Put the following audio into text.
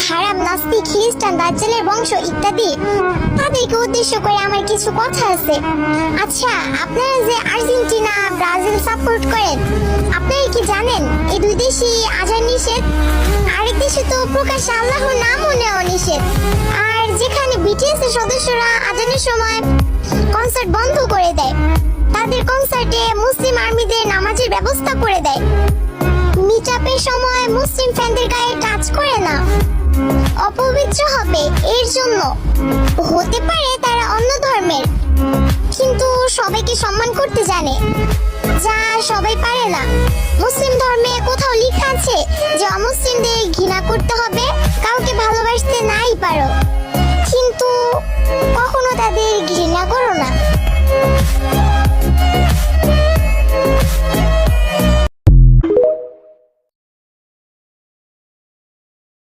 খারাপ, নাস্তিক, খ্রিস্টান, দাজ্জালের বংশ ইত্যাদি, তাদেরকে উদ্দেশ্য করে আমার কিছু কথা আছে। আচ্ছা, আপনারা যে আর্জেন্টিনা, ব্রাজিল সাপোর্ট করেন, আপনারা কি জানেন এই দুই দেশই আজান নিষেধ? আরেক দেশে তো প্রকাশ্যে আল্লাহর নামও নেওয়া নিষেধ। আর যেখানে বিটিএস এর সদস্যরা আজানের সময় কনসার্ট বন্ধ করে দেয়, তাদের কনসার্টে মুসলিম আর্মিদের নামাজের ব্যবস্থা করে দেয়, মিটআপের সময় মুসলিম ফ্যানদের গায়ে টাচ করে না, অপবিত্র হবে এর জন্য। হতে পারে তারা অন্য ধর্মের, কিন্তু সবাইকে সম্মান করতে জানে, যা সবাই পারে না। মুসলিম ধর্মে কোথাও লেখা আছে যে অমুসলিমদের ঘৃণা করতে হবে? কাউকে ভালোবাসতে নাই পারো,